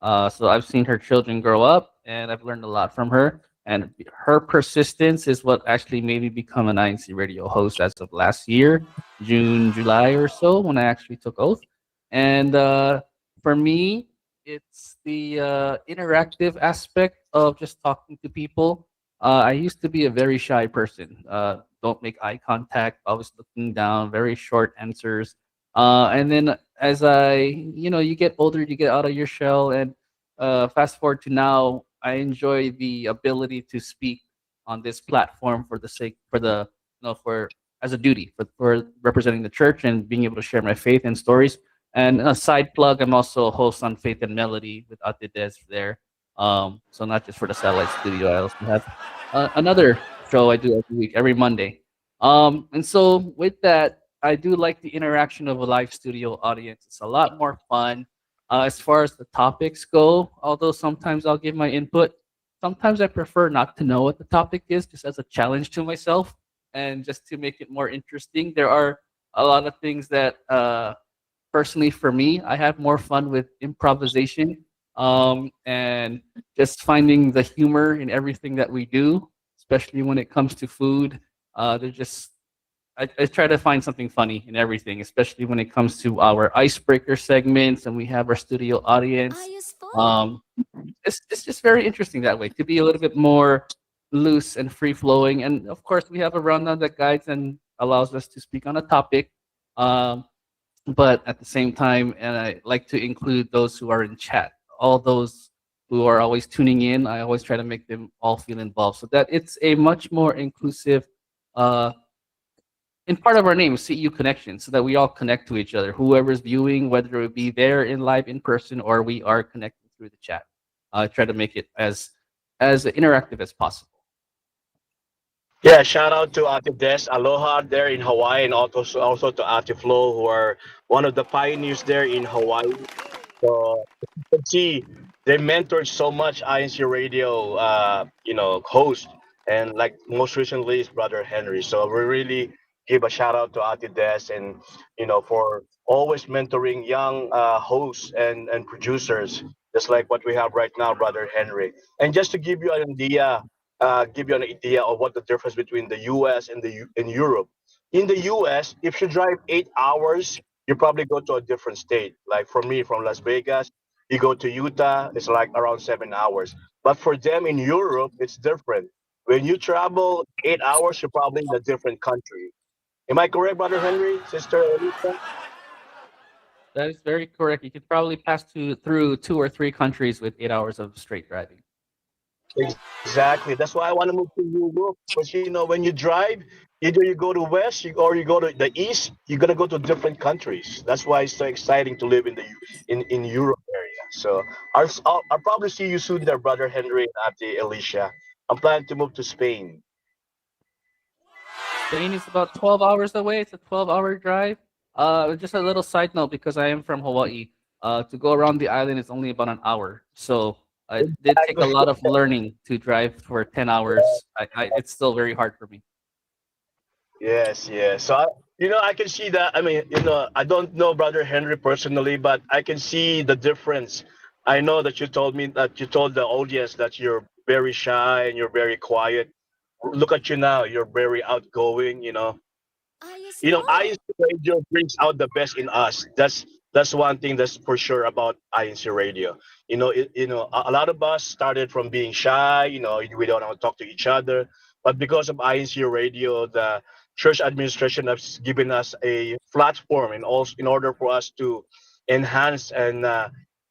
So I've seen her children grow up, and I've learned a lot from her. And her persistence is what actually made me become an INC radio host as of last year, June, July or so, when I actually took oath. And for me, it's the interactive aspect of just talking to people. I used to be a very shy person. Don't make eye contact, always looking down, very short answers. And then as you get older, you get out of your shell, and fast forward to now, I enjoy the ability to speak on this platform for the sake, for the, for as a duty, for representing the church and being able to share my faith and stories. And a side plug, I'm also a host on Faith and Melody with Ate Des there. So not just for the satellite studio, I also have another show I do every week, every Monday. And so with that, I do like the interaction of a live studio audience. It's a lot more fun. As far as the topics go, although sometimes I'll give my input, sometimes I prefer not to know what the topic is, just as a challenge to myself and just to make it more interesting. There are a lot of things that, personally for me, I have more fun with improvisation, and just finding the humor in everything that we do, especially when it comes to food. They're just I try to find something funny in everything, especially when it comes to our icebreaker segments and we have our studio audience. Um, it's just very interesting that way to be a little bit more loose and free flowing. And of course, we have a rundown that guides and allows us to speak on a topic. Um, but at the same time, and I like to include those who are in chat, all those who are always tuning in. I always try to make them all feel involved so that it's a much more inclusive. In part of our name, CEU Connection, so that we all connect to each other. Whoever's viewing, whether it be there in live in person or we are connecting through the chat. Try to make it as interactive as possible. Yeah, shout out to Ate Des, aloha there in Hawaii, and also to Ate Flo, who are one of the pioneers there in Hawaii. So you can see they mentored so much INC radio, host, and like most recently is Brother Henry. So we really give a shout out to Ati Des and for always mentoring young hosts and producers, just like what we have right now, Brother Henry. And just to give you an idea of what the difference between the U.S. and in Europe. In the U.S., if you drive 8 hours you probably go to a different state. Like for me, from Las Vegas, you go to Utah, it's like around 7 hours. But for them in Europe, it's different. When you travel 8 hours, you're probably in a different country. Am I correct, Brother Henry, Sister Elisa? That is very correct. You could probably pass through 2 or 3 countries with 8 hours of straight driving. Exactly. That's why I want to move to Europe. Because when you drive, either you go to west or you go to the east, you're gonna go to different countries. That's why it's so exciting to live in Europe area. So I'll probably see you soon there, Brother Henry and Ate Alicia. I'm planning to move to Spain. Spain is about 12 hours away. It's a 12-hour drive. Just a little side note, because I am from Hawaii, to go around the island is only about an hour. So it did take a lot of learning to drive for 10 hours. It's still very hard for me. Yes, yes. So I can see that. I mean, I don't know Brother Henry personally, but I can see the difference. I know that you told the audience that you're very shy and you're very quiet. Look at you now. You're very outgoing. INC Radio brings out the best in us. That's one thing that's for sure about INC Radio. A lot of us started from being shy. We don't want to talk to each other, but because of INC Radio, the church administration has given us a platform, and also in order for us to enhance and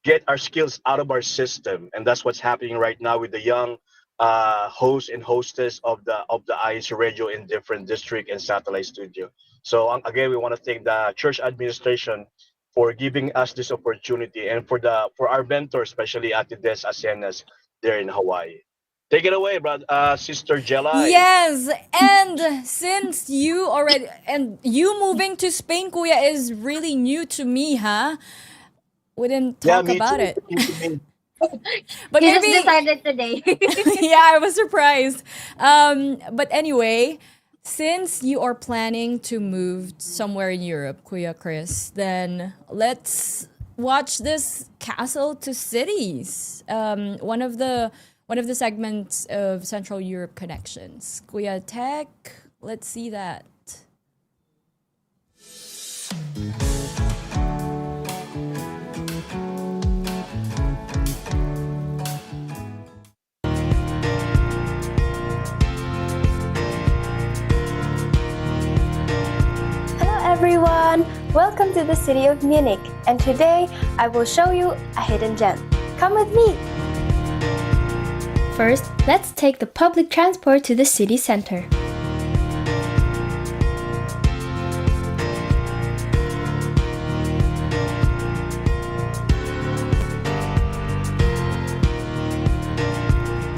get our skills out of our system, and that's what's happening right now with the young hosts and hostess of the INC Radio in different district and satellite studio. So again, we want to thank the church administration for giving us this opportunity, and for our mentor, especially Ate Des Asenas there in Hawaii. Take it away, brother, Sister Jelai. Yes, and since you moving to Spain, Kuya, is really new to me, huh? We didn't Yeah, talk me about too. it. But He just maybe decided today. yeah, I was surprised. But anyway, since you are planning to move somewhere in Europe, Kuya Chris, then let's watch this Castle to Cities. One of the segments of Central Europe Connections. Kuya Tech, let's see that. Hello everyone! Welcome to the city of Munich, and today I will show you a hidden gem. Come with me! First, let's take the public transport to the city center.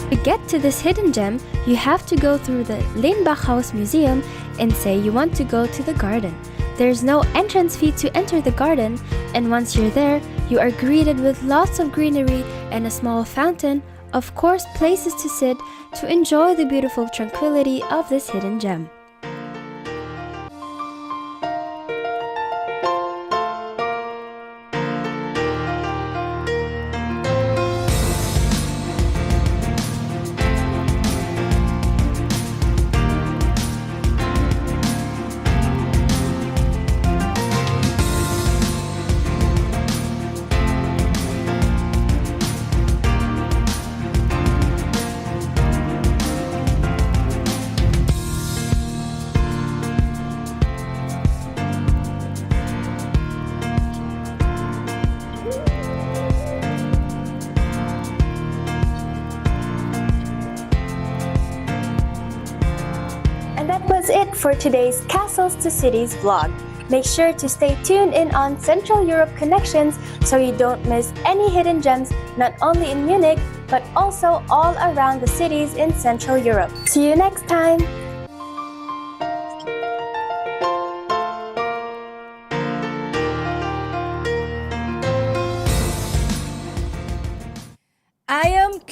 To get to this hidden gem, you have to go through the Lehmbachhaus Museum and say you want to go to the garden. There's no entrance fee to enter the garden, and once you're there, you are greeted with lots of greenery and a small fountain, of course places to sit to enjoy the beautiful tranquility of this hidden gem. Was it for today's Castles to Cities vlog. Make sure to stay tuned in on Central Europe Connections so you don't miss any hidden gems not only in Munich but also all around the cities in Central Europe. See you next time!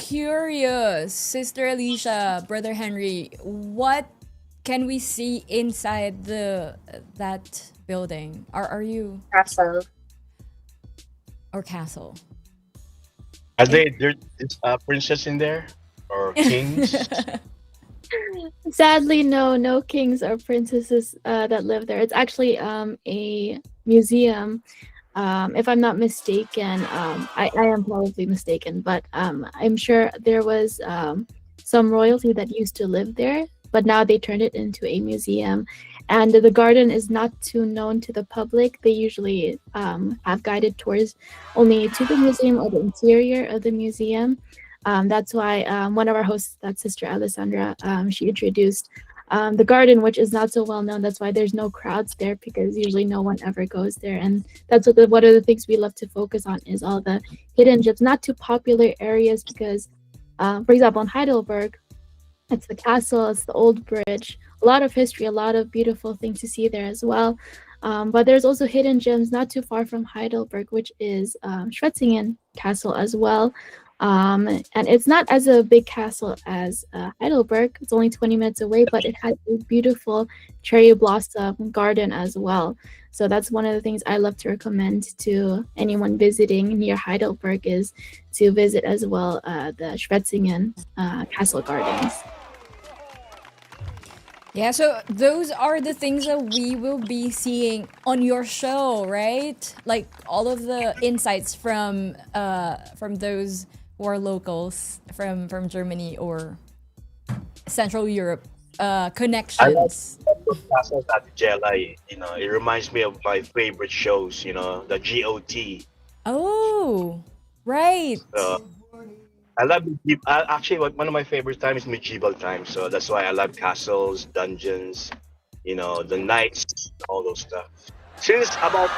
curious, Sister Alicia, Brother Henry, what can we see inside the that building? Are you Castle. or castle? Are there's a princess in there or kings? Sadly, no kings or princesses that live there. It's actually a museum. If I'm not mistaken, I am probably mistaken, but I'm sure there was some royalty that used to live there, but now they turned it into a museum. And the garden is not too known to the public. They usually have guided tours only to the museum or the interior of the museum. That's why one of our hosts, that's Sister Alessandra, she introduced the garden, which is not so well known. That's why there's no crowds there, because usually no one ever goes there. And that's one of the things we love to focus on is all the hidden gems, not too popular areas, because, for example, in Heidelberg, it's the castle, it's the old bridge, a lot of history, a lot of beautiful things to see there as well. But there's also hidden gems not too far from Heidelberg, which is Schwetzingen Castle as well. And it's not as a big castle as Heidelberg. It's only 20 minutes away, but it has a beautiful cherry blossom garden as well. So that's one of the things I love to recommend to anyone visiting near Heidelberg, is to visit as well the Schwetzingen Castle Gardens. Yeah, so those are the things that we will be seeing on your show, right? Like all of the insights from those who are locals from Germany or Central Europe, connections. I love Castle at Jelly. It reminds me of my favorite shows. The GOT. Oh, right. I love actually one of my favorite times is medieval times. So that's why I love castles, dungeons, the knights, all those stuff. Since about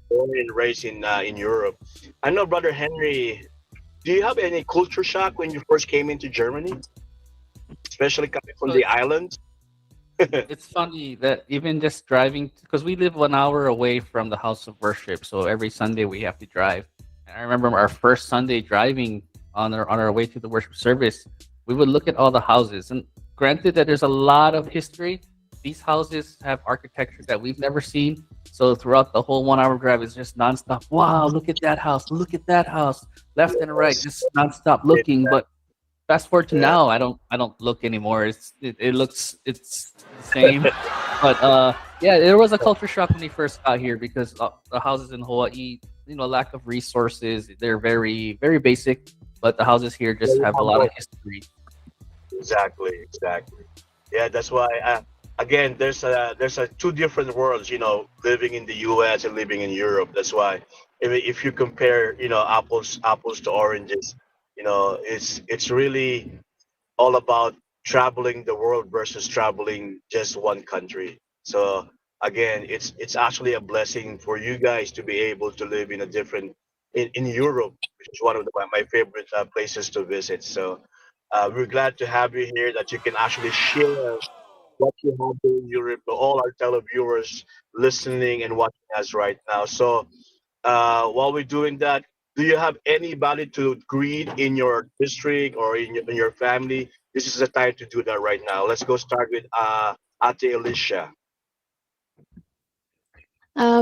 born and raised in Europe, I know Brother Henry. Do you have any culture shock when you first came into Germany, especially coming from the islands? It's funny that even just driving, because we live 1 hour away from the house of worship, so every Sunday we have to drive. And I remember our first Sunday driving on our way to the worship service, we would look at all the houses. And granted that there's a lot of history, these houses have architecture that we've never seen. So throughout the whole 1 hour drive, it's just nonstop. Wow, look at that house! Look at that house! Left and right, just nonstop looking. But fast forward to now, I don't look anymore. It's the same. But yeah, there was a culture shock when we first got here, because the houses in Hawaii, lack of resources. They're very, very basic, but the houses here just have a lot of history. Exactly. Yeah, that's why. Again, there's a two different worlds. Living in the U.S. and living in Europe. That's why if you compare, apples to oranges, it's really all about traveling the world versus traveling just one country. So again, it's actually a blessing for you guys to be able to live in a different in Europe, which is one of my favorite places to visit. So we're glad to have you here, that you can actually share what you have in Europe to all our televiewers listening and watching us right now. So while we're doing that, do you have anybody to greet in your district or in your family? This is the time to do that right now. Let's go start with Ate Alicia.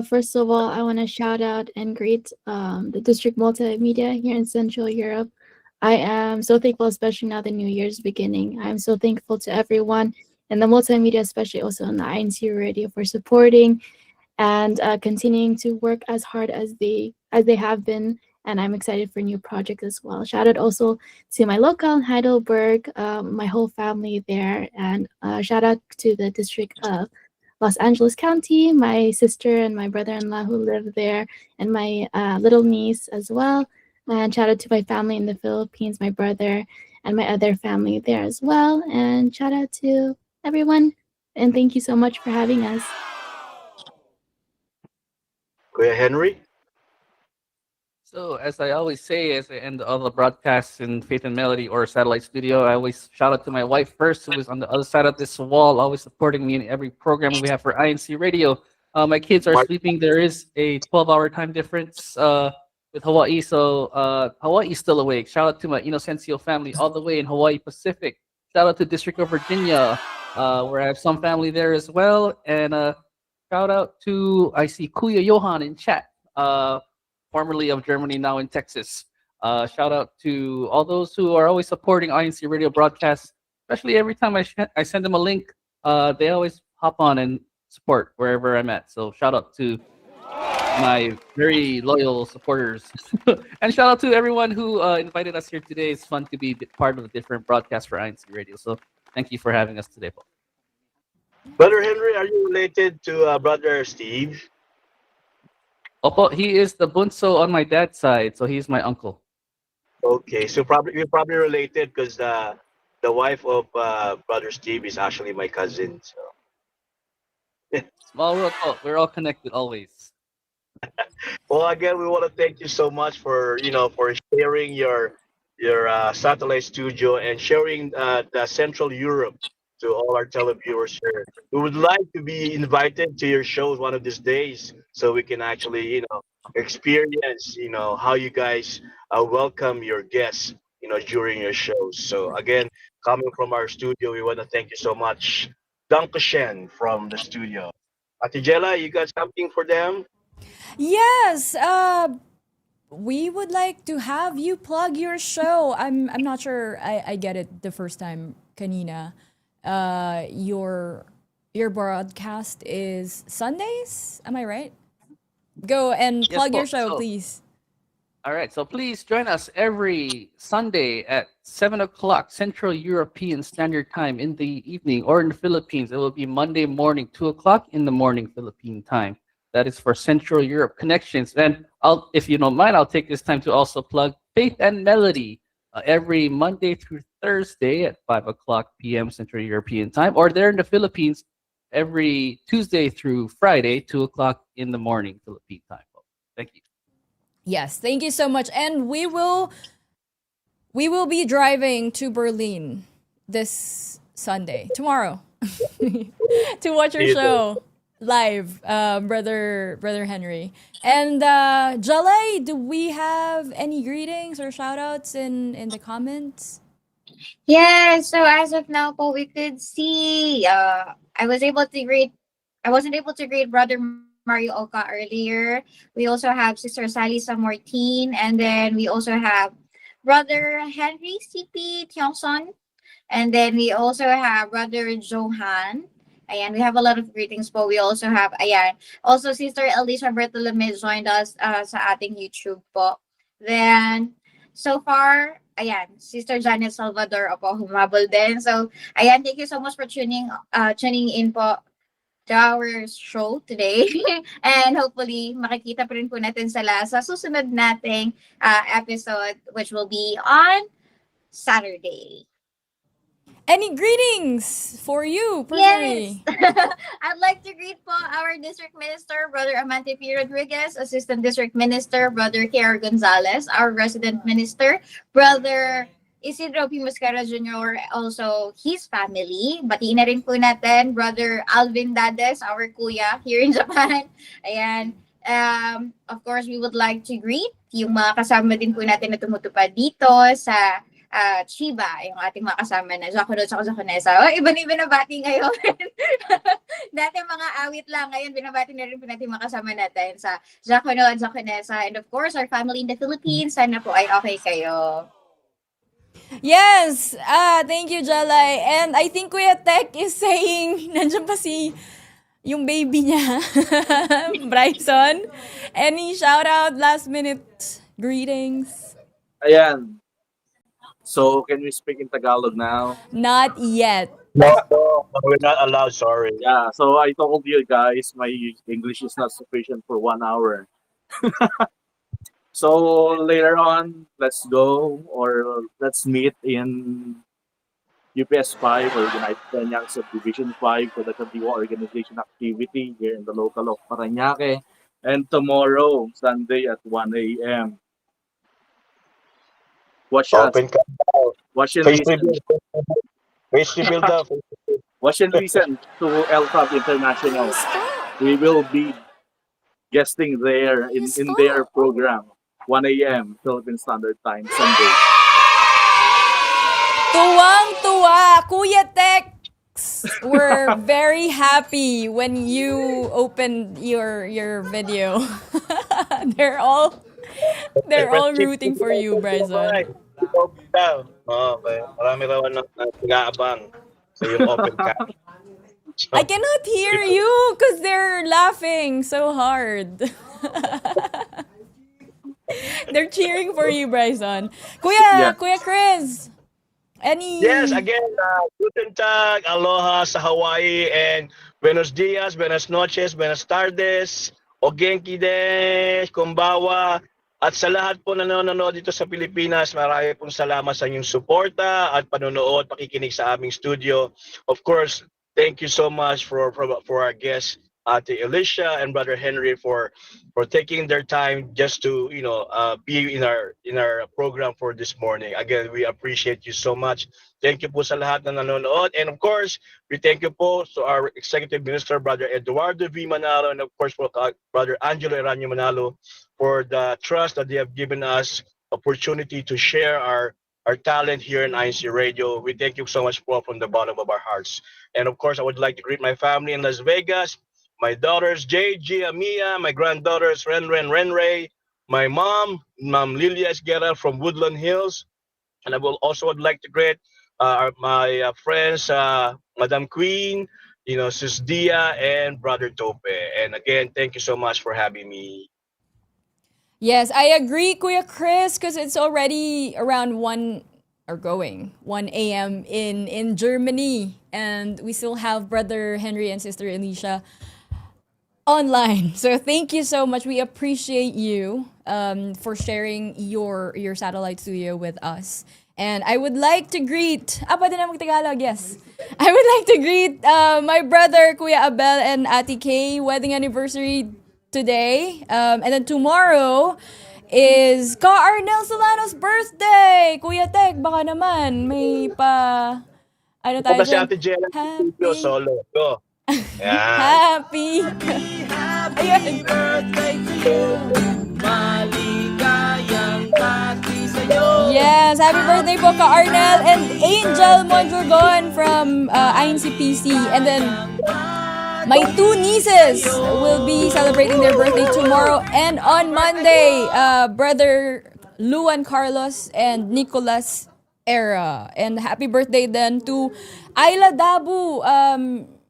First of all, I want to shout out and greet the district multimedia here in Central Europe. I am so thankful, especially now the New Year's beginning. I'm so thankful to everyone in the multimedia, especially also on the INCRadio, for supporting and continuing to work as hard as they have been. And I'm excited for new projects as well. Shout out also to my local in Heidelberg, my whole family there, and shout out to the district of Los Angeles County, my sister and my brother-in-law who live there, and my little niece as well. And shout out to my family in the Philippines, my brother and my other family there as well. And shout out to everyone. And thank you so much for having us. Kuya Henry? So as I always say, as I end all the broadcasts in Faith and Melody or Satellite Studio, I always shout out to my wife first, who is on the other side of this wall, always supporting me in every program we have for INC Radio. My kids are sleeping. There is a 12-hour time difference with Hawaii. So Hawaii's still awake. Shout out to my Inocencio family all the way in Hawaii Pacific. Shout out to District of Virginia, where I have some family there as well. And shout out to, I see Kuya Johan in chat, formerly of Germany, now in Texas. Shout out to all those who are always supporting INC radio broadcasts, especially every time I send them a link. They always hop on and support wherever I'm at. So shout out to my very loyal supporters. And shout out to everyone who invited us here today. It's fun to be part of a different broadcast for INC Radio. So thank you for having us today, Paul. Brother Henry, are you related to Brother Steve? Opo, he is the bunso on my dad's side, so he's my uncle. Okay, so you're probably related because the wife of Brother Steve is actually my cousin. So. Small world, we're all connected always. Well, again, we want to thank you so much for sharing your satellite studio and sharing the Central Europe to all our televiewers here. We would like to be invited to your shows one of these days so we can actually experience how you guys welcome your guests during your shows. So again, coming from our studio, we want to thank you so much. Dankeschön from the studio. Atijela, you got something for them? Yes, we would like to have you plug your show. I'm not sure I get it the first time, kanina. Your broadcast is Sundays, am I right? Go and plug your show, please. All right, so please join us every Sunday at 7 o'clock Central European Standard Time in the evening, or in the Philippines, it will be Monday morning, 2 o'clock in the morning Philippine time. That is for Central Europe connections. And if you don't mind, I'll take this time to also plug Faith and Melody every Monday through Thursday at 5 o'clock p.m. Central European time, or there in the Philippines every Tuesday through Friday, 2 o'clock in the morning Philippine time. Thank you. Yes, thank you so much. And we will be driving to Berlin this Sunday, tomorrow, to watch your show live, brother Henry. And Jalay, do we have any greetings or shout outs in the comments? Yeah, so as of now po, we could see I wasn't able to greet Brother Mario Oka earlier. We also have Sister Sally Samortin, and then we also have Brother Henry CP Tiongson, and then we also have Brother Johan. Ayan, we have a lot of greetings po. We also have, also Sister Alicia Bertolome joined us sa ating YouTube po. Then, so far, Sister Janet Salvador po humabol din. So, thank you so much for tuning in po to our show today. And hopefully, makikita pa rin po natin sa susunod nating episode, which will be on Saturday. Any greetings for you personally? Yes. I'd like to greet po our District Minister, Brother Amante P. Rodriguez, Assistant District Minister, Brother Kier Gonzalez, our Resident Minister, Brother Isidro P. Muscara Jr., also his family. Batiin na rin po natin, Brother Alvin Dades, our kuya here in Japan. Ayan. Of course, we would like to greet yung mga kasama din po natin na tumutupad dito sa Chiba, yung ating mga kasama na Jacono at Jaconesa. Iba-iba na bati ngayon. Dati mga awit lang. Ngayon, binabati na rin po natin mga kasama natin sa Jacono at Jaconesa. And of course, our family in the Philippines. Sana po ay okay kayo. Yes! Thank you, Jalay. And I think Kuya Tech is saying, nandiyan pa yung baby niya, Bryson. Any shout out, last minute greetings? Ayan. So, can we speak in Tagalog now? Not yet. No, we're not allowed, sorry. Yeah, so I told you guys, my English is not sufficient for 1 hour. So, later on, let's go or let's meet in UPS 5 or United Kenyang Subdivision 5 for the Kadiwa organization activity here in the local of Parañaque. And tomorrow, Sunday at 1 a.m. Watch and listen to LFAB International. We will be guesting there in their program. 1 a.m. Philippine Standard Time, Sunday. Tuwang-tuwa, Kuya Tex! We're very happy when you opened your video. they're all rooting for you, Bryson. Okay. Marami raw nag-aabang sa yung open cam. I cannot hear you because they're laughing so hard. They're cheering for you, Bryson. Kuya Chris, any... Yes, again, guten tag, aloha sa Hawaii, and buenos dias, buenas noches, buenas tardes, o genki des, kumbawa, at sa lahat po na nanonood dito sa Pilipinas, marami pong salamat sa inyong suporta at panonood, pakikinig sa aming studio. Of course, thank you so much for our guests, Ate Alicia and Brother Henry, for taking their time just to be in our program for this morning. Again, we appreciate you so much. Thank you po sa lahat na nanonood, and of course, we thank you po to our Executive Minister, Brother Eduardo V. Manalo, and of course, Brother Angelo Eranio Manalo, for the trust that they have given us opportunity to share our talent here in INCRadio. We thank you so much po from the bottom of our hearts. And of course, I would like to greet my family in Las Vegas, my daughters, Jay, Gia, Mia, my granddaughters, Renray, my mom, Ma'am Lilia Esguerra from Woodland Hills. And I would like to greet my friends, Madam Queen, Sis Dia, and Brother Tope. And again, thank you so much for having me. Yes, I agree, Kuya Chris, because it's already around 1 a.m. in Germany, and we still have Brother Henry and Sister Alicia online. So thank you so much. We appreciate you for sharing your satellite studio with us. And I would like to greet, pwede na mag-Tagalog, yes. I would like to greet my brother, Kuya Abel, and Ate Kay, wedding anniversary today. And then tomorrow is Ka Arnel Solano's birthday. Kuya Tek, baka naman may ano tayo Si Ate Jenna, solo. Go. Happy birthday to you. Maligayang pati sa'yo. Yes, happy birthday po Ka Arnel and Angel Mondragon from INCPC. And then my two nieces will be celebrating their birthday tomorrow and on Monday. Brother Luan Carlos and Nicolas Era. And happy birthday then to Ayla Dabu.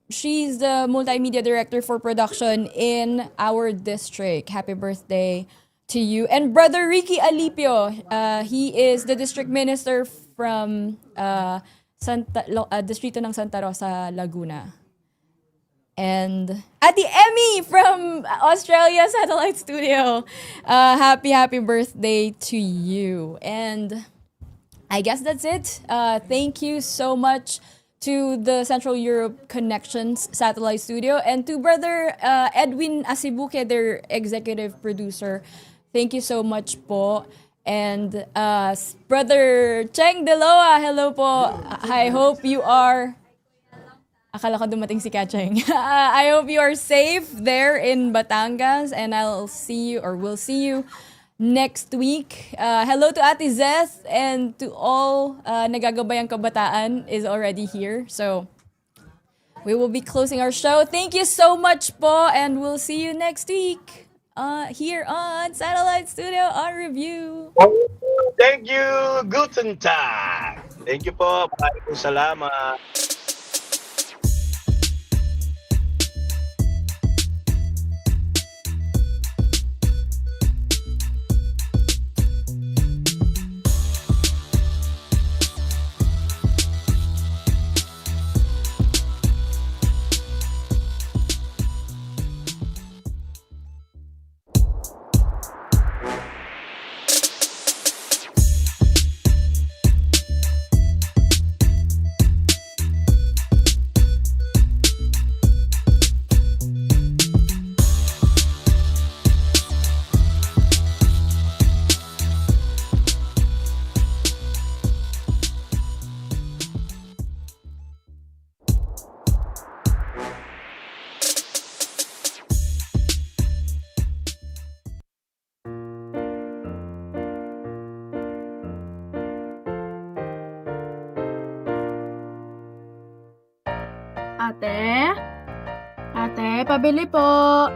She's the multimedia director for production in our district. Happy birthday to you. And Brother Ricky Alipio, he is the district minister from Distrito ng Santa Rosa, Laguna. And Ate Emmy from Australia Satellite Studio. Happy birthday to you. And I guess that's it. Thank you so much to the Central Europe Connections Satellite Studio and to Brother Edwin Asibuque, their executive producer. Thank you so much po. And Brother Cheng Deloa, hello po. I hope you are... Akala ko dumating si Kacheng. I hope you are safe there in Batangas, and we'll see you next week. Hello to Ate Zeth and to all Nagagabayang Kabataan is already here. So we will be closing our show. Thank you so much po, and we'll see you next week here on Satellite Studio on Review. Thank you. Guten Tag. Thank you po. Maraming salamat. Ate? Ate, pabili po.